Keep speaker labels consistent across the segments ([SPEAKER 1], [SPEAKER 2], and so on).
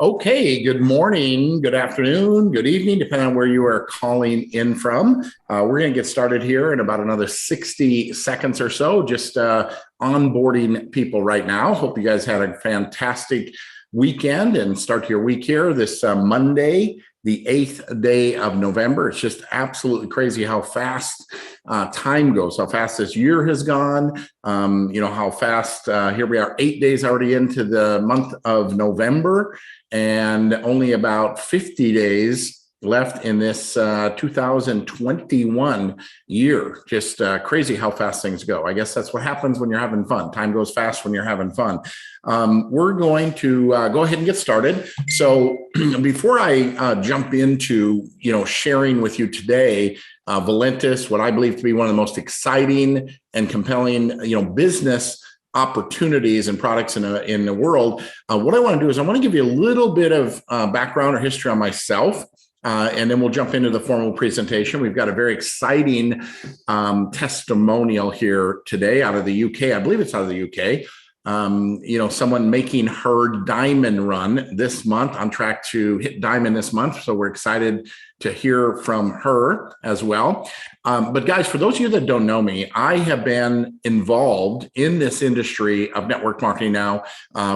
[SPEAKER 1] Okay, good morning, good afternoon, good evening, depending on where you are calling in from. We're going to get started here in about another 60 seconds or so, just onboarding people right now. Hope you guys had a fantastic weekend and start your week here this Monday, the 8th day of November. It's just absolutely crazy how fast time goes, how fast this year has gone. How fast here we are, 8 days already into the month of November, and only about 50 days left in this 2021 year. Just crazy how fast things go. I guess that's what happens when you're having fun. Time goes fast when you're having fun. We're going to go ahead and get started. So before I jump into, sharing with you today, Valentus, what I believe to be one of the most exciting and compelling, business opportunities and products in the world. What I want to do is I want to give you a little bit of background or history on myself. And then we'll jump into the formal presentation. We've got a very exciting testimonial here today out of the UK. I believe it's out of the UK. Someone making her diamond run this month, on track to hit diamond this month. So we're excited to hear from her as well. But guys, for those of you that don't know me, I have been involved in this industry of network marketing now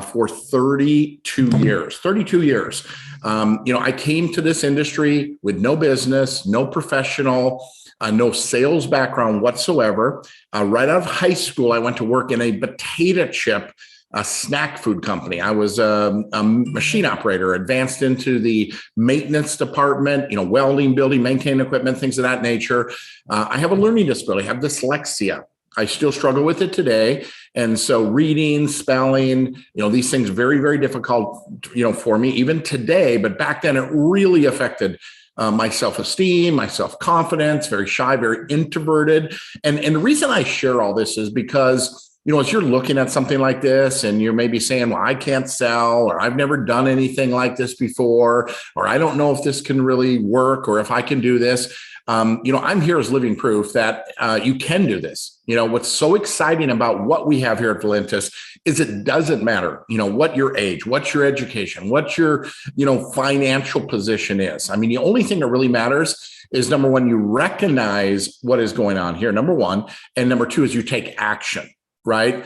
[SPEAKER 1] for 32 years. 32 years. I came to this industry with no business, no professional, no sales background whatsoever. Right out of high school, I went to work in a potato chip snack food company. I was a machine operator, advanced into the maintenance department, welding, building, maintaining equipment, things of that nature. I have a learning disability, I have dyslexia. I still struggle with it today. And so reading, spelling, these things very, very difficult, for me even today. But back then it really affected my self-esteem, my self-confidence, very shy, very introverted. And the reason I share all this is because, as you're looking at something like this and you're maybe saying, well, I can't sell, or I've never done anything like this before, or I don't know if this can really work, or if I can do this. I'm here as living proof that you can do this. What's so exciting about what we have here at Valentus is it doesn't matter, what your age, what's your education, what your, financial position is. I mean, the only thing that really matters is, number one, you recognize what is going on here, number one. And number two is you take action, right?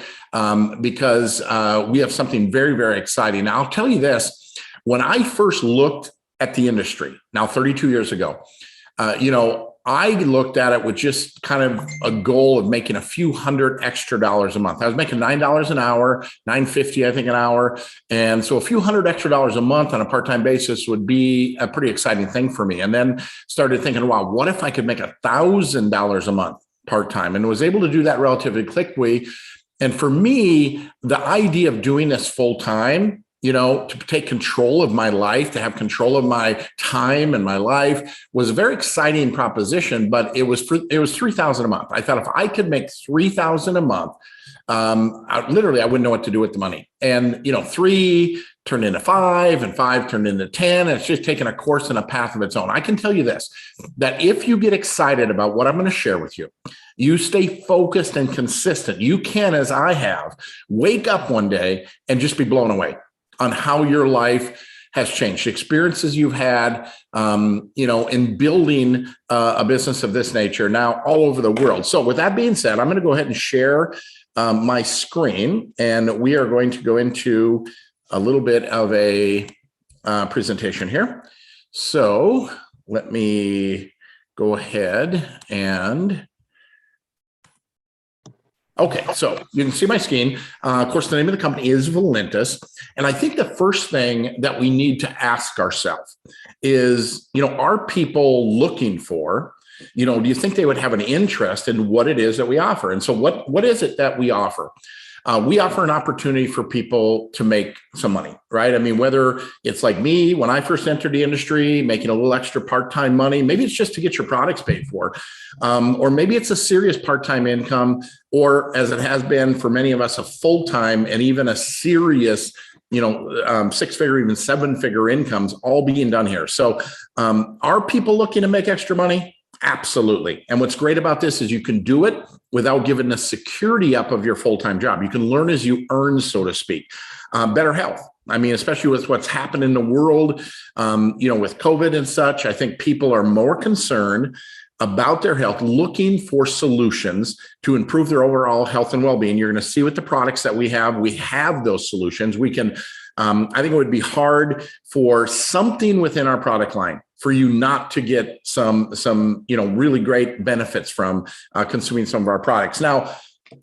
[SPEAKER 1] Because we have something very, very exciting. Now, I'll tell you this, when I first looked at the industry, now 32 years ago, I looked at it with just kind of a goal of making a few hundred extra dollars a month. I was making $9 an hour, $9.50, I think, an hour. And so a few hundred extra dollars a month on a part-time basis would be a pretty exciting thing for me. And then started thinking, wow, what if I could make $1,000 a month part-time? And was able to do that relatively quickly. And for me, the idea of doing this full-time, to take control of my life, to have control of my time and my life, was a very exciting proposition. But it was $3,000 a month. I thought if I could make $3,000 a month, I wouldn't know what to do with the money. And 3 turned into 5, and 5 turned into 10. And it's just taken a course and a path of its own. I can tell you this, that if you get excited about what I'm going to share with you, you stay focused and consistent, you can, as I have, wake up one day and just be blown away on how your life has changed, experiences you've had, in building a business of this nature now all over the world. So with that being said, I'm going to go ahead and share my screen, and we are going to go into a little bit of a presentation here. So let me go ahead and okay, so you can see my screen. Of course, the name of the company is Valentus. And I think the first thing that we need to ask ourselves is, are people looking for, do you think they would have an interest in what it is that we offer? And so what is it that we offer? We offer an opportunity for people to make some money, right? I mean, whether it's like me, when I first entered the industry, making a little extra part-time money, maybe it's just to get your products paid for, or maybe it's a serious part-time income, or as it has been for many of us, a full-time and even a serious, 6-figure, even 7-figure incomes all being done here. So are people looking to make extra money? Absolutely. And what's great about this is you can do it without giving the security up of your full-time job. You can learn as you earn, so to speak. Better health. I mean, especially with what's happened in the world, with COVID and such, I think people are more concerned about their health, looking for solutions to improve their overall health and well-being. You're going to see with the products that we have those solutions. We can, I think it would be hard for something within our product line for you not to get some really great benefits from consuming some of our products. Now,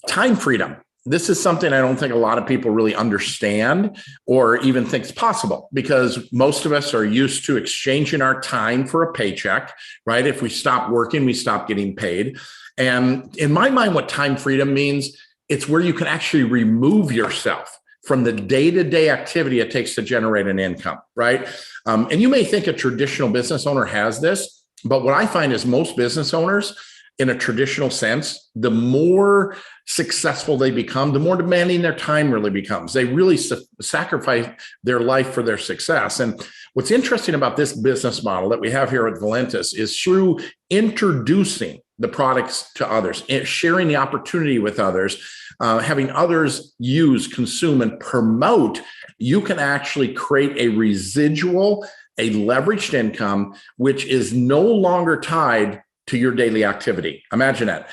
[SPEAKER 1] time freedom. This is something I don't think a lot of people really understand or even think is possible, because most of us are used to exchanging our time for a paycheck, right? If we stop working, we stop getting paid. And in my mind, what time freedom means, it's where you can actually remove yourself from the day-to-day activity it takes to generate an income, right? And you may think a traditional business owner has this, but what I find is most business owners, in a traditional sense, the more successful they become, the more demanding their time really becomes. They really sacrifice their life for their success. And what's interesting about this business model that we have here at Valentus is through introducing the products to others, sharing the opportunity with others, having others use, consume, and promote, you can actually create a residual, a leveraged income, which is no longer tied to your daily activity. Imagine that,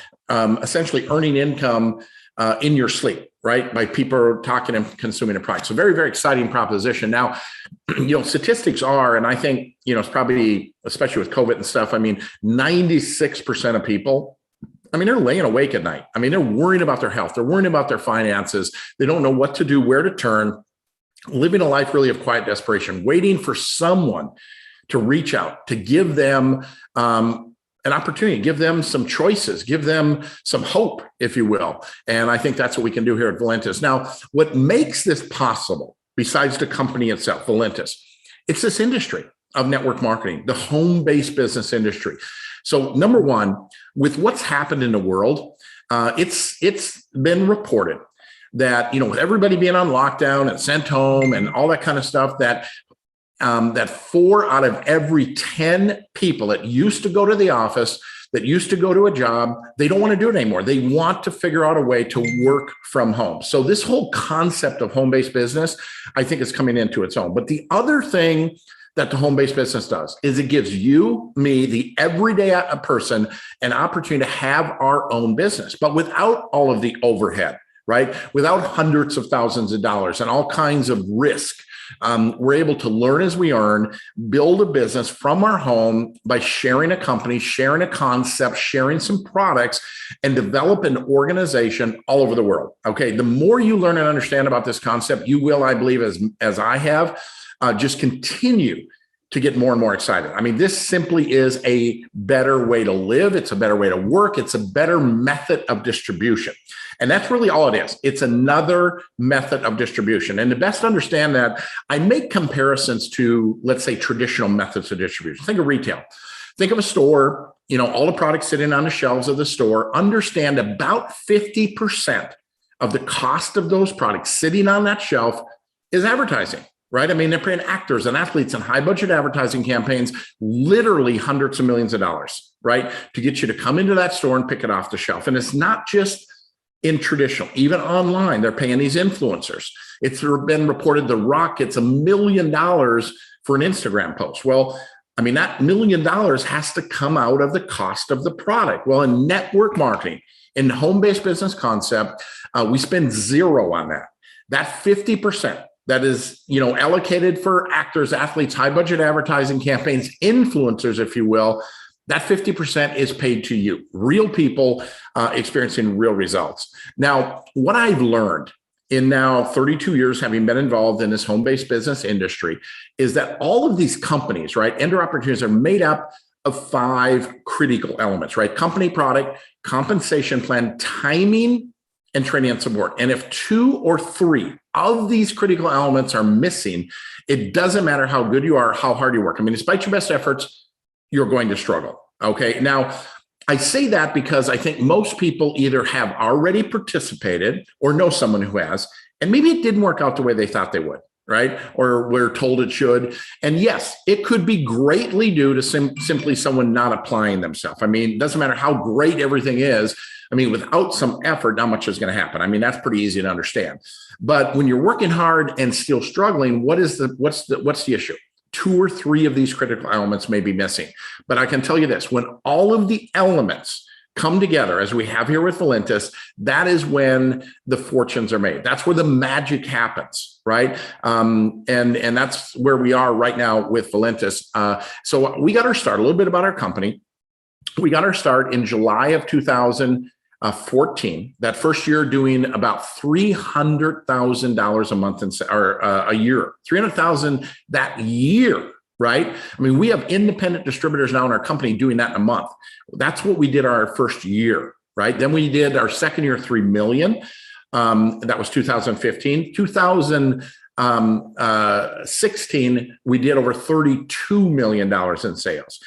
[SPEAKER 1] essentially earning income in your sleep, right? By people talking and consuming a product. So very, very exciting proposition. Now, statistics are, and I think, it's probably, especially with COVID and stuff, 96% of people, they're laying awake at night. They're worrying about their health. They're worrying about their finances. They don't know what to do, where to turn, living a life really of quiet desperation, waiting for someone to reach out, to give them an opportunity, give them some choices, give them some hope, if you will. And I think that's what we can do here at Valentus. Now, what makes this possible, besides the company itself, Valentus, it's this industry of network marketing, the home-based business industry. So number one, with what's happened in the world, it's been reported that, with everybody being on lockdown and sent home and all that kind of stuff, that 4 out of every 10 people that used to go to the office, that used to go to a job, they don't want to do it anymore. They want to figure out a way to work from home. So this whole concept of home-based business, I think, is coming into its own. But the other thing that the home-based business does is it gives you, me, the everyday person, an opportunity to have our own business, but without all of the overhead, right? Without hundreds of thousands of dollars and all kinds of risk. We're able to learn as we earn, build a business from our home by sharing a company, sharing a concept, sharing some products, and develop an organization all over the world. Okay, the more you learn and understand about this concept, you will, I believe, as I have, just continue to get more and more excited. This simply is a better way to live. It's a better way to work. It's a better method of distribution. And that's really all it is. It's another method of distribution. And to best understand that, I make comparisons to, let's say, traditional methods of distribution. Think of retail. Think of a store, all the products sitting on the shelves of the store. Understand about 50% of the cost of those products sitting on that shelf is advertising. Right? They're paying actors and athletes and high budget advertising campaigns, literally hundreds of millions of dollars, right? To get you to come into that store and pick it off the shelf. And it's not just in traditional, even online, they're paying these influencers. It's been reported The Rock gets $1 million for an Instagram post. Well, that $1 million has to come out of the cost of the product. Well, in network marketing, in home-based business concept, we spend zero on that. That 50%. That is, allocated for actors, athletes, high budget advertising campaigns, influencers, if you will, that 50% is paid to you, real people experiencing real results. Now, what I've learned in now 32 years, having been involved in this home-based business industry, is that all of these companies, right, Ender opportunities are made up of 5 critical elements, right? Company, product, compensation plan, timing, and training and support. And if 2 or 3 of these critical elements are missing, it doesn't matter how good you are, how hard you work. Despite your best efforts, you're going to struggle. Okay. Now, I say that because I think most people either have already participated or know someone who has, and maybe it didn't work out the way they thought they would, right? Or we're told it should. And yes, it could be greatly due to simply someone not applying themselves. It doesn't matter how great everything is. I mean, without some effort, not much is going to happen. I mean, that's pretty easy to understand. But when you're working hard and still struggling, what's the issue? 2 or 3 of these critical elements may be missing. But I can tell you this, when all of the elements come together, as we have here with Valentus, that is when the fortunes are made. That's where the magic happens, right? And that's where we are right now with Valentus. So we got our start, a little bit about our company. We got our start in July of 2014. That first year, doing about $300,000 a month or a year, $300,000 that year. Right? I mean, we have independent distributors now in our company doing that in a month. That's what we did our first year, right? Then we did our second year, 3 million. That was 2015. 2016, we did over $32 million in sales.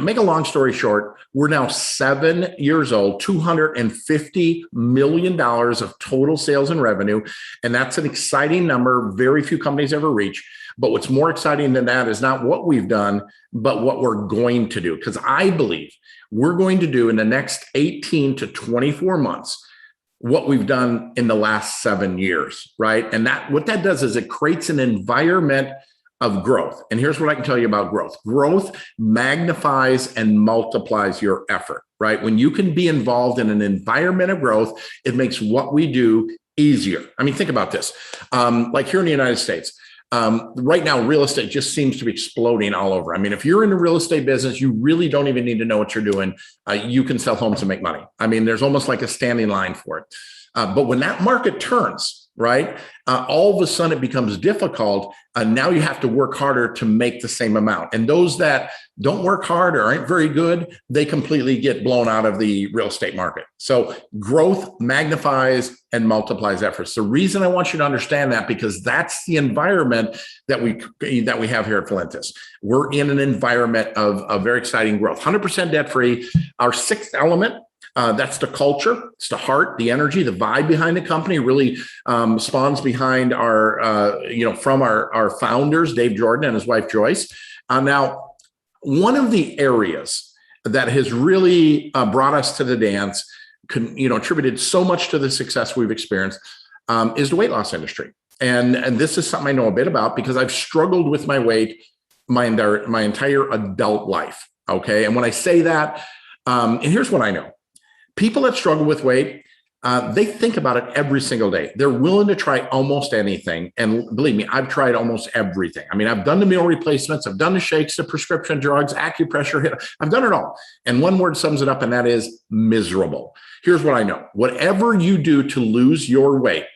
[SPEAKER 1] Make a long story short, we're now 7 years old, $250 million of total sales and revenue. And that's an exciting number. Very few companies ever reach. But what's more exciting than that is not what we've done, but what we're going to do. Because I believe we're going to do in the next 18 to 24 months what we've done in the last 7 years, right? And what that does is it creates an environment of growth. And here's what I can tell you about growth. Growth magnifies and multiplies your effort, right? When you can be involved in an environment of growth, it makes what we do easier. I mean, think about this. Like here in the United States, right now, real estate just seems to be exploding all over. I mean, if you're in the real estate business, you really don't even need to know what you're doing. You can sell homes and make money. I mean, there's almost like a standing line for it. But when that market turns, right, all of a sudden it becomes difficult. Now you have to work harder to make the same amount. And those that don't work hard or aren't very good, they completely get blown out of the real estate market. So growth magnifies and multiplies efforts. The reason I want you to understand that, because that's the environment that we have here at Valentus. We're in an environment of very exciting growth, 100% debt-free. Our 6th element, that's the culture, it's the heart, the energy, the vibe behind the company really spawns behind our, from our founders, Dave Jordan and his wife, Joyce. Now, one of the areas that has really brought us to the dance, attributed so much to the success we've experienced is the weight loss industry. And this is something I know a bit about because I've struggled with my weight my entire adult life. Okay. And when I say that, and here's what I know. People that struggle with weight, they think about it every single day. They're willing to try almost anything. And believe me, I've tried almost everything. I mean, I've done the meal replacements, I've done the shakes, the prescription drugs, acupressure, I've done it all. And one word sums it up, and that is miserable. Here's what I know. Whatever you do to lose your weight,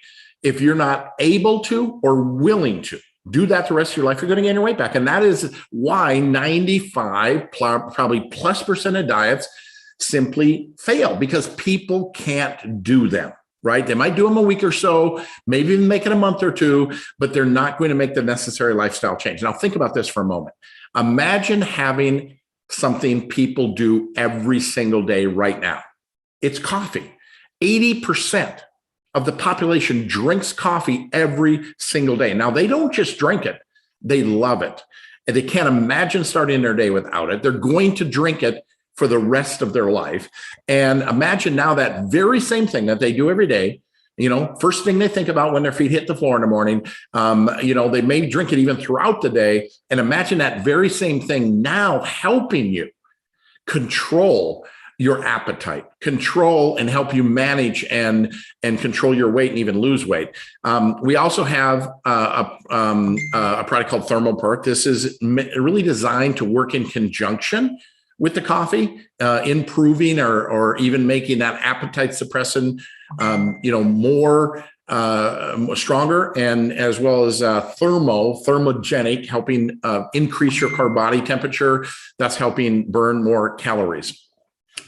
[SPEAKER 1] if you're not able to or willing to do that the rest of your life, you're going to gain your weight back. And that is why 95 probably plus percent of diets simply fail, because people can't do them, right? They might do them a week or so, maybe even make it a month or 2, but they're not going to make the necessary lifestyle change. Now think about this for a moment. Imagine having something people do every single day right now. It's coffee. 80% of the population drinks coffee every single day. Now they don't just drink it, they love it. And they can't imagine starting their day without it. They're going to drink it for the rest of their life. And imagine now that very same thing that they do every day, first thing they think about when their feet hit the floor in the morning, they may drink it even throughout the day. And imagine that very same thing now helping you control your appetite, control and help you manage and control your weight and even lose weight. We also have a product called Thermal Perk. This is really designed to work in conjunction with the coffee, improving or even making that appetite suppressant, more stronger, and as well as thermogenic, helping increase your core body temperature. That's helping burn more calories.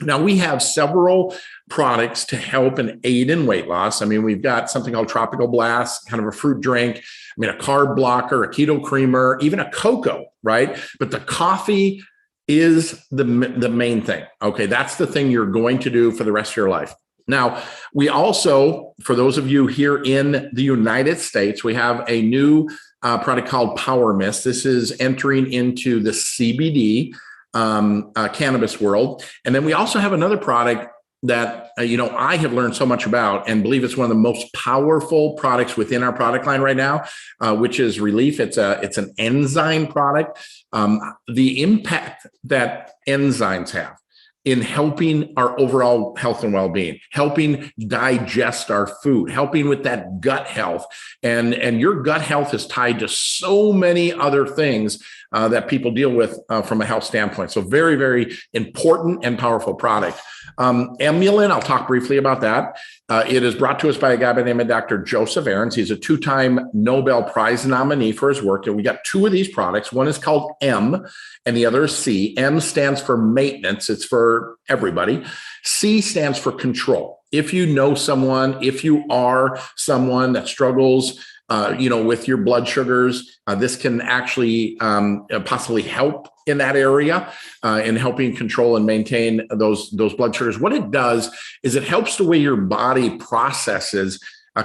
[SPEAKER 1] Now we have several products to help and aid in weight loss. I mean, we've got something called Tropical Blast, kind of a fruit drink. I mean, a carb blocker, a keto creamer, even a cocoa, right? But the coffee is the main thing. Okay, that's the thing you're going to do for the rest of your life. Now, we also, for those of you here in the United States, we have a new product called Power Mist. This is entering into the CBD cannabis world. And then we also have another product that I have learned so much about, and believe it's one of the most powerful products within our product line right now, which is Relief. It's an enzyme product. The impact that enzymes have in helping our overall health and well-being, helping digest our food, helping with that gut health. And your gut health is tied to so many other things that people deal with from a health standpoint. So very, very important and powerful product. Emulin, I'll talk briefly about that. It is brought to us by a guy by the name of Dr. Joe Severn. He's a 2-time Nobel Prize nominee for his work. And we got 2 of these products. One is called M and the other is C. M stands for maintenance. It's for everybody. C stands for control. If you know someone, if you are someone that struggles with your blood sugars, this can actually possibly help in that area in helping control and maintain those blood sugars. What it does is it helps the way your body processes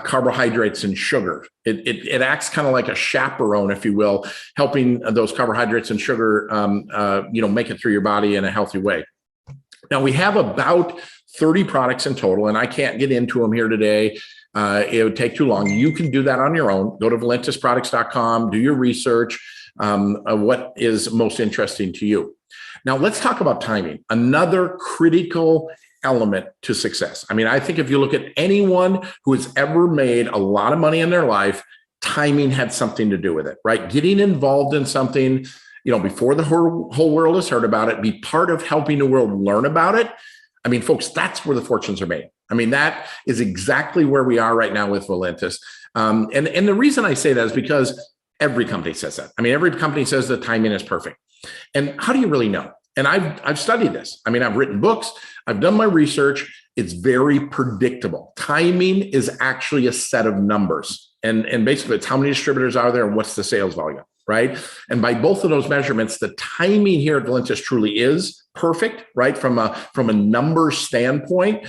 [SPEAKER 1] carbohydrates and sugar. It acts kind of like a chaperone, if you will, helping those carbohydrates and sugar, make it through your body in a healthy way. Now, we have about 30 products in total, and I can't get into them here today. It would take too long. You can do that on your own. Go to valentusproducts.com, do your research, what is most interesting to you. Now, let's talk about timing, another critical element to success. I mean, I think if you look at anyone who has ever made a lot of money in their life, timing had something to do with it, right? Getting involved in something, before the whole world has heard about it, be part of helping the world learn about it. I mean, folks, that's where the fortunes are made. I mean, that is exactly where we are right now with Valentus. And the reason I say that is because every company says that. I mean, every company says the timing is perfect. And how do you really know? And I've studied this. I mean, I've written books. I've done my research. It's very predictable. Timing is actually a set of numbers. And basically, it's how many distributors are there and what's the sales volume, right? And by both of those measurements, the timing here at Valentus truly is perfect, right? From a number standpoint,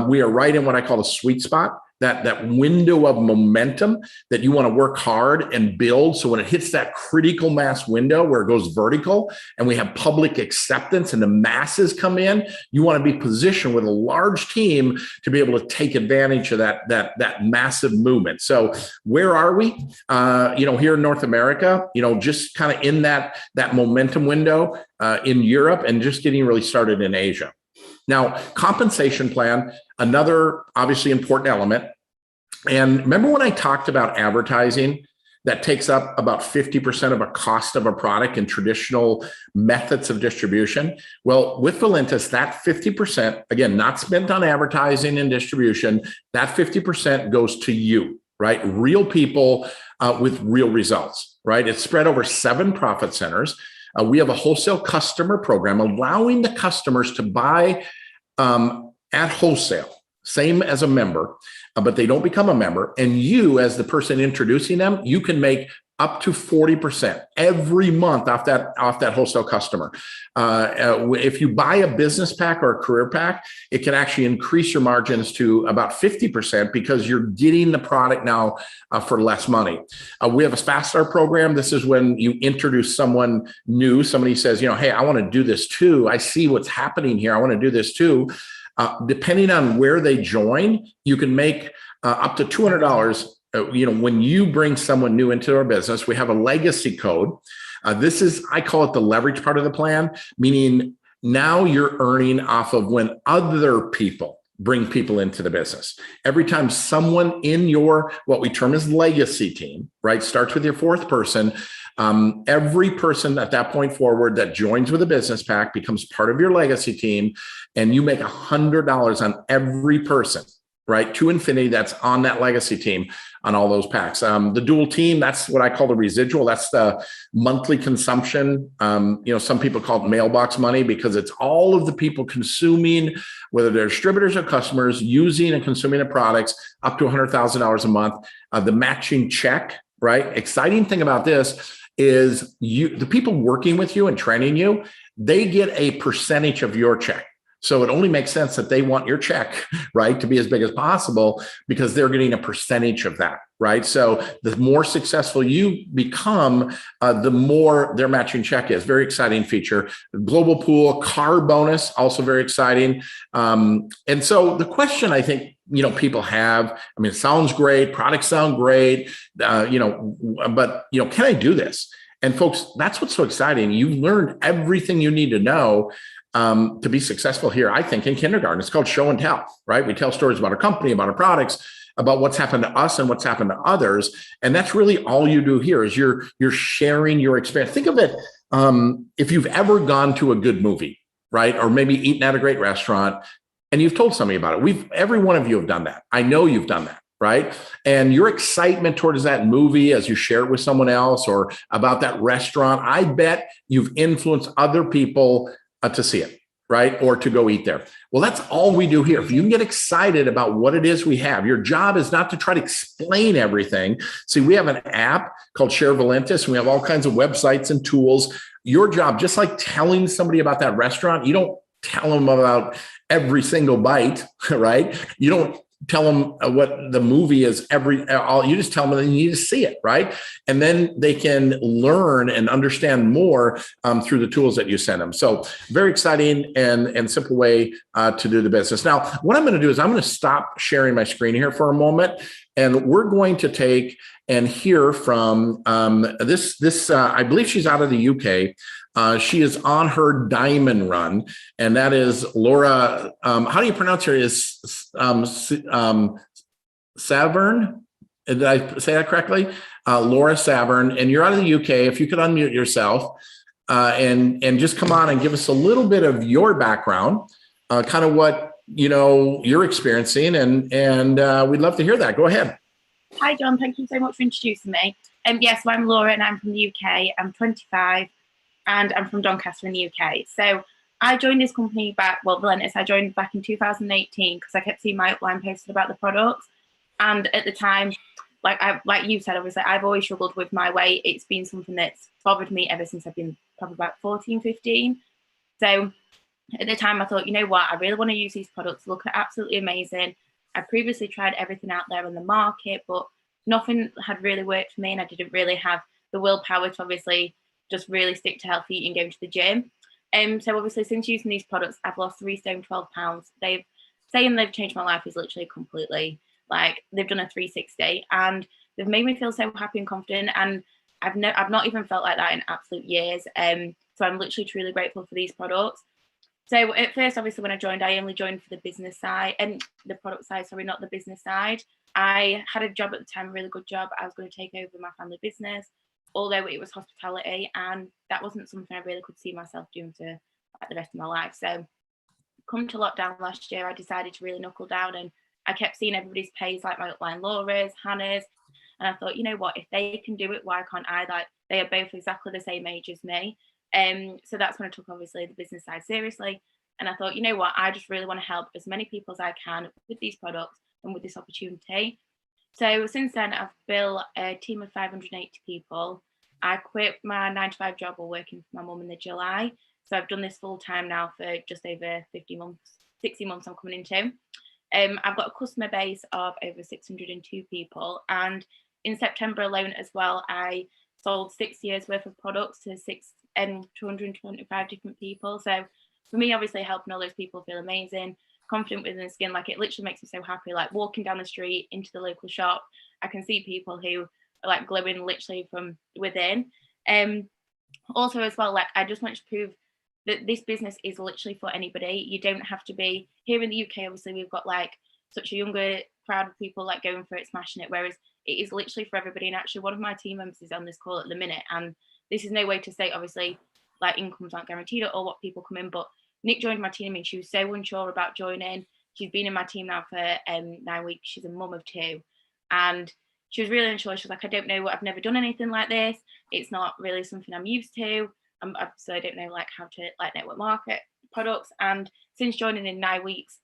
[SPEAKER 1] we are right in what I call a sweet spot, that window of momentum that you want to work hard and build. So when it hits that critical mass window where it goes vertical and we have public acceptance and the masses come in, you want to be positioned with a large team to be able to take advantage of that massive movement. So where are we? Here in North America, just kind of in that momentum window in Europe and just getting really started in Asia. Now, compensation plan, another obviously important element. And remember when I talked about advertising that takes up about 50% of a cost of a product in traditional methods of distribution? Well, with Valentus, that 50%, again, not spent on advertising and distribution, that 50% goes to you, right? Real people with real results, right? It's spread over 7 profit centers. We have a wholesale customer program allowing the customers to buy at wholesale, same as a member, but they don't become a member. And you, as the person introducing them, you can make up to 40% every month off that wholesale customer. If you buy a business pack or a career pack, it can actually increase your margins to about 50% because you're getting the product now for less money. We have a Fast Start program. This is when you introduce someone new. Somebody says, hey, I want to do this too. I see what's happening here. I want to do this too. Depending on where they join, you can make up to $200. When you bring someone new into our business, we have a legacy code. This is, I call it the leverage part of the plan, meaning now you're earning off of when other people bring people into the business. Every time someone in your, what we term as legacy team, right, starts with your 4th person, every person at that point forward that joins with a business pack becomes part of your legacy team, and you make $100 on every person, right, to infinity that's on that legacy team on all those packs. The dual team, that's what I call the residual. That's the monthly consumption. Some people call it mailbox money because it's all of the people consuming, whether they're distributors or customers, using and consuming the products up to $100,000 a month. The matching check, right? Exciting thing about this is the people working with you and training you, they get a percentage of your check. So it only makes sense that they want your check, right, to be as big as possible because they're getting a percentage of that, right? So the more successful you become, the more their matching check is. Very exciting feature. Global pool, car bonus, also very exciting. And so the question I think, people have, I mean, it sounds great, products sound great, but, can I do this? And folks, that's what's so exciting. You've learned everything you need to know to be successful here, I think, in kindergarten. It's called show and tell, right? We tell stories about our company, about our products, about what's happened to us and what's happened to others. And that's really all you do here is you're sharing your experience. Think of it, if you've ever gone to a good movie, right? Or maybe eaten at a great restaurant and you've told somebody about it. Every one of you have done that. I know you've done that. Right. And your excitement towards that movie as you share it with someone else or about that restaurant, I bet you've influenced other people to see it, right? Or to go eat there. Well, that's all we do here. If you can get excited about what it is we have, your job is not to try to explain everything. See, we have an app called Share Valentus, and we have all kinds of websites and tools. Your job, just like telling somebody about that restaurant, you don't tell them about every single bite, right? You don't tell them what the movie is you just tell them they need to see it, right? And then they can learn and understand more through the tools that you send them. So very exciting and simple way to do the business. Now, what I'm going to do is I'm going to stop sharing my screen here for a moment, and we're going to take and hear from this I believe she's out of the UK. She is on her diamond run, and that is Laura. How do you pronounce her? Is Severn? Did I say that correctly? Laura Severn, and you're out of the UK. If you could unmute yourself and just come on and give us a little bit of your background, kind of what you're experiencing, and we'd love to hear that. Go ahead.
[SPEAKER 2] Hi, John. Thank you so much for introducing me. Yes, so I'm Laura, and I'm from the UK. I'm 25. And I'm from Doncaster in the UK. So I joined this company Valentus, I joined back in 2018 because I kept seeing my upline posted about the products. And at the time, like you said, obviously, I've always struggled with my weight. It's been something that's bothered me ever since I've been probably about 14, 15. So at the time, I thought, you know what, I really want to use these products. Look absolutely amazing. I previously tried everything out there on the market, but nothing had really worked for me. And I didn't really have the willpower to obviously just really stick to healthy eating, going to the gym. So obviously since using these products, I've lost 3 stone, 12 pounds. They've changed my life is literally completely, like, they've done a 360 and they've made me feel so happy and confident. And I've not even felt like that in absolute years. So I'm literally truly grateful for these products. So at first, obviously, when I joined, I only joined for the business side and the product side, sorry, not the business side. I had a job at the time, a really good job. I was going to take over my family business, although it was hospitality, and that wasn't something I really could see myself doing for like the rest of my life. So come to lockdown last year, I decided to really knuckle down, and I kept seeing everybody's pays, like my upline Laura's, Hannah's, and I thought, you know what, if they can do it, why can't I? Like, they are both exactly the same age as me. So that's when I took obviously the business side seriously, and I thought, you know what, I just really want to help as many people as I can with these products and with this opportunity. So since then, I've built a team of 580 people. I quit my 9-to-5 job while working for my mum in the July. So I've done this full time now for just over 50 months, 60 months I'm coming into. I've got a customer base of over 602 people. And in September alone as well, I sold 6 years worth of products to 225 different people. So for me, obviously helping all those people feel amazing, confident within the skin, like, it literally makes me so happy. Like, walking down the street into the local shop, I can see people who are like glowing literally from within. Also as well, like, I just want to prove that this business is literally for anybody. You don't have to be here in the UK. Obviously, we've got like such a younger crowd of people like going for it, smashing it, whereas it is literally for everybody. And actually, one of my team members is on this call at the minute, and this is no way to say obviously like incomes aren't guaranteed or what people come in, but Nick joined my team and she was so unsure about joining. She's been in my team now for 9 weeks. She's a mum of 2, and she was really unsure. She was like, I don't know, I've never done anything like this. It's not really something I'm used to. So I don't know like how to like network market products. And since joining in 9 weeks,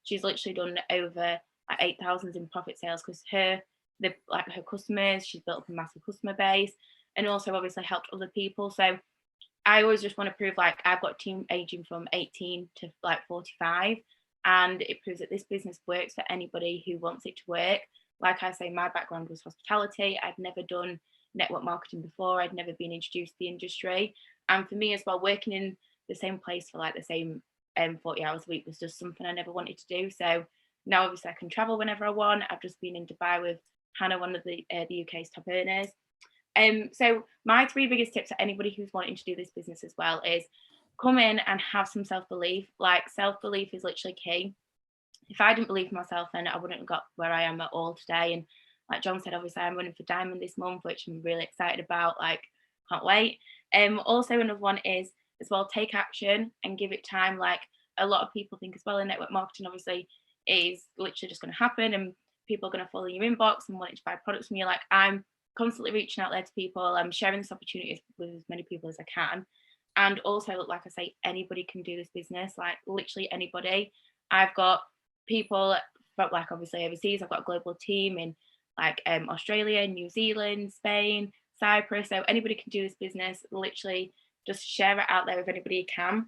[SPEAKER 2] she's literally done over like 8,000 in profit sales because her customers, she's built up a massive customer base, and also obviously helped other people. So I always just want to prove, like, I've got a team aging from 18 to like 45, and it proves that this business works for anybody who wants it to work. Like I say, my background was hospitality. I'd never done network marketing before. I'd never been introduced to the industry. And for me as well, working in the same place for like the same 40 hours a week was just something I never wanted to do. So now obviously I can travel whenever I want. I've just been in Dubai with Hannah, one of the UK's top earners. So my 3 biggest tips for anybody who's wanting to do this business as well is come in and have some self-belief. Like, self-belief is literally key. If I didn't believe in myself, then I wouldn't have got where I am at all today. And like John said, obviously I'm running for Diamond this month, which I'm really excited about. Like, can't wait. Also another one is as well, take action and give it time. Like, a lot of people think as well in network marketing, obviously, is literally just going to happen and people are going to follow your inbox and wanting to buy products from you. Like, I'm constantly reaching out there to people. I'm sharing this opportunity with as many people as I can. And also, like I say, anybody can do this business, like literally anybody. I've got people, but like obviously overseas, I've got a global team in like Australia, New Zealand, Spain, Cyprus. So anybody can do this business. Literally just share it out there if anybody can.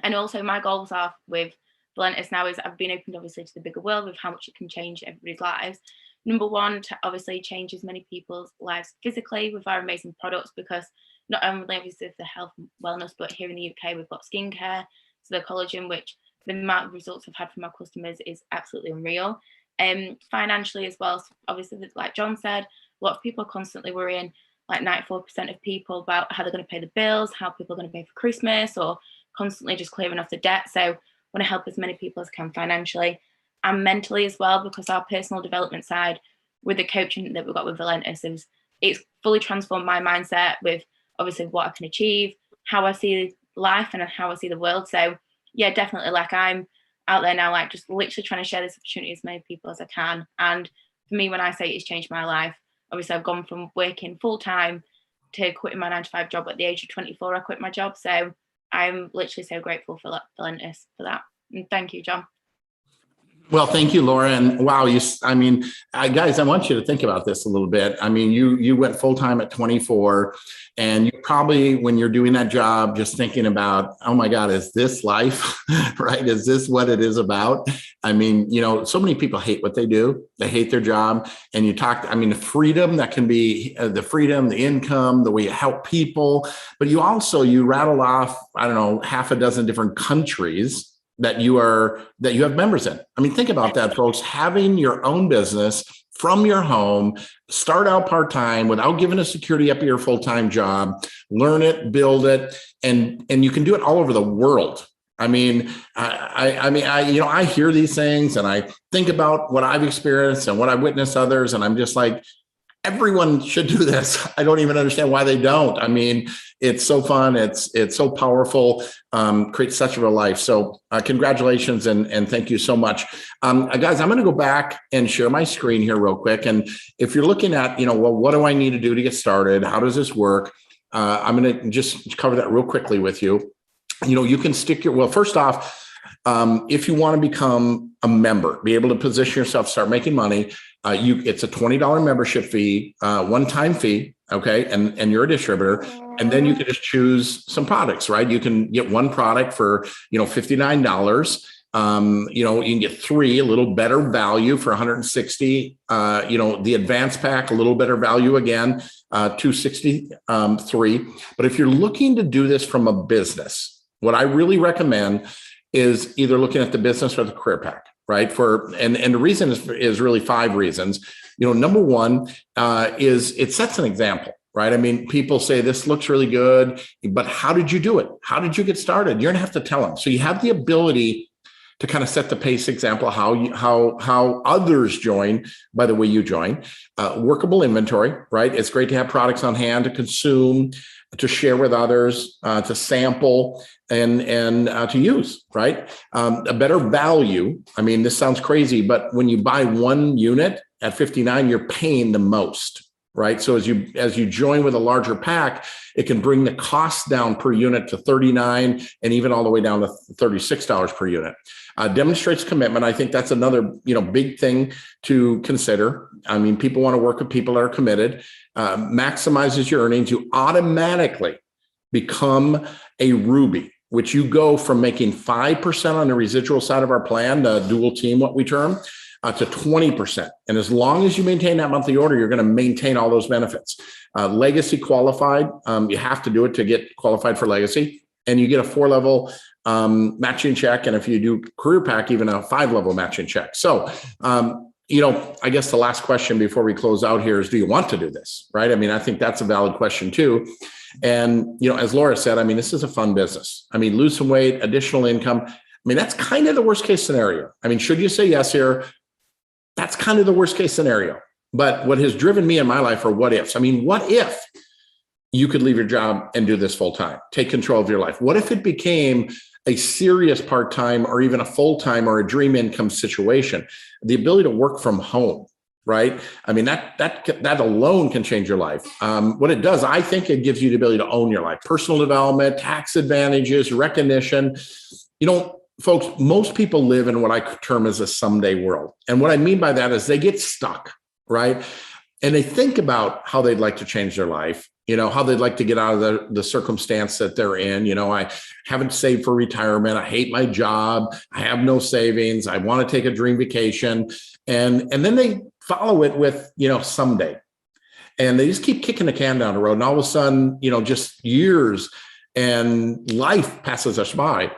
[SPEAKER 2] And also my goals are with Valentus now is I've been opened obviously to the bigger world with how much it can change everybody's lives. Number one, to obviously change as many people's lives physically with our amazing products, because not only obviously for health and wellness, but here in the UK we've got skincare, so the collagen, which the amount of results I've had from our customers is absolutely unreal. Financially as well, so obviously like John said, a lot of people are constantly worrying, like 94% of people, about how they're going to pay the bills, how people are going to pay for Christmas, or constantly just clearing off the debt. So I want to help as many people as I can financially and mentally as well, because our personal development side with the coaching that we've got with Valentus is it's fully transformed my mindset with obviously what I can achieve, how I see life and how I see the world. So yeah, definitely, like I'm out there now, like just literally trying to share this opportunity with as many people as I can. And for me, when I say it's changed my life, obviously I've gone from working full time to quitting my 9-to-5 job at the age of 24. I quit my job. So I'm literally so grateful for Valentus for that. And thank you, John.
[SPEAKER 1] Well, thank you, Laura. And wow, guys, I want you to think about this a little bit. I mean, you went full time at 24, and you probably, when you're doing that job, just thinking about, oh my God, is this life, right? Is this what it is about? I mean, so many people hate what they do. They hate their job. And the freedom that can be the freedom, the income, the way you help people, but you rattle off, I don't know, half a dozen different countries that you have members in. I mean, think about that, folks. Having your own business from your home, start out part-time without giving a security up your full-time job, learn it, build it, and you can do it all over the world. I mean, I hear these things and I think about what I've experienced and what I witnessed others, and I'm just like, everyone should do this. I don't even understand why they don't. I mean, it's so fun. It's so powerful, creates such a life. So congratulations and thank you so much. Guys, I'm going to go back and share my screen here real quick. And if you're looking at, well, what do I need to do to get started? How does this work? I'm going to just cover that real quickly with you. You can first off, if you want to become a member, be able to position yourself, start making money, it's a $20 membership fee, one-time fee, okay, and you're a distributor, and then you can just choose some products, right? You can get one product for $59. You can get 3, a little better value for $160. The advanced pack, a little better value again, $263. But if you're looking to do this from a business, what I really recommend is either looking at the business or the career pack, right? And the reason is really 5 reasons. Number one is it sets an example, right? I mean, people say this looks really good, but how did you do it? How did you get started? You're gonna have to tell them. So you have the ability to kind of set the pace example, how others join by the way you join. Workable inventory, right? It's great to have products on hand to consume, to share with others, to sample, and to use, right? A better value. I mean, this sounds crazy, but when you buy one unit at $59, you're paying the most, right? So as you join with a larger pack, it can bring the cost down per unit to $39 and even all the way down to $36 per unit. Demonstrates commitment. I think that's another big thing to consider. I mean, people want to work with people that are committed. Maximizes your earnings. You automatically become a Ruby, which you go from making 5% on the residual side of our plan, the dual team, what we term, to 20%. And as long as you maintain that monthly order, you're going to maintain all those benefits. Legacy qualified, you have to do it to get qualified for legacy. And you get a 4-level matching check. And if you do career pack, even a 5-level matching check. So, I guess the last question before we close out here is, do you want to do this? Right? I mean, I think that's a valid question too. And, as Laura said, I mean, this is a fun business. I mean, lose some weight, additional income. I mean, that's kind of the worst case scenario. I mean, should you say yes here? That's kind of the worst case scenario. But what has driven me in my life are what ifs. I mean, what if you could leave your job and do this full time, take control of your life? What if it became a serious part-time or even a full-time or a dream income situation? The ability to work from home, right? I mean, that alone can change your life. What it does, I think it gives you the ability to own your life, personal development, tax advantages, recognition. Folks, most people live in what I term as a someday world. And what I mean by that is they get stuck, right? And they think about how they'd like to change their life, how they'd like to get out of the circumstance that they're in. I haven't saved for retirement. I hate my job. I have no savings. I want to take a dream vacation. And then they follow it with, someday. And they just keep kicking the can down the road. And all of a sudden, just years and life passes us by.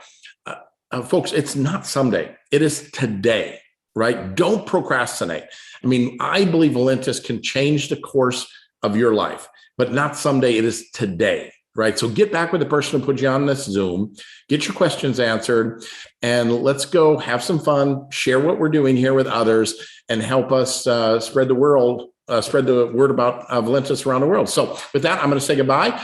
[SPEAKER 1] Folks, it's not someday. It is today, right? Don't procrastinate. I mean, I believe Valentus can change the course of your life, but not someday. It is today, right? So get back with the person who put you on this Zoom, get your questions answered, and let's go have some fun, share what we're doing here with others, and help us spread the word about Valentus around the world. So with that, I'm going to say goodbye.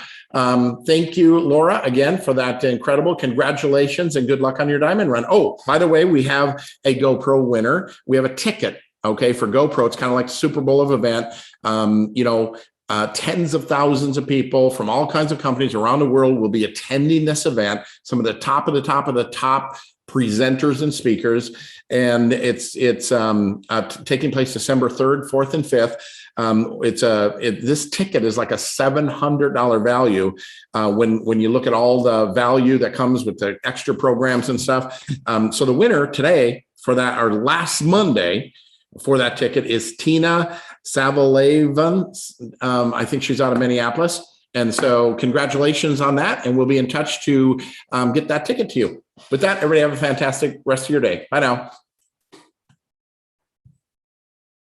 [SPEAKER 1] Thank you, Laura, again, for that incredible congratulations and good luck on your diamond run. Oh, by the way, we have a GoPro winner. We have a ticket, okay, for GoPro. It's kind of like the Super Bowl of event. Tens of thousands of people from all kinds of companies around the world will be attending this event. Some of the top presenters and speakers. And it's taking place December 3rd, 4th, and 5th. This ticket is like a $700 value when you look at all the value that comes with the extra programs and stuff. So the winner today for that, or last Monday for that ticket, is Tina Savalevan. I think she's out of Minneapolis. And so congratulations on that. And we'll be in touch to get that ticket to you. With that, everybody have a fantastic rest of your day. Bye now.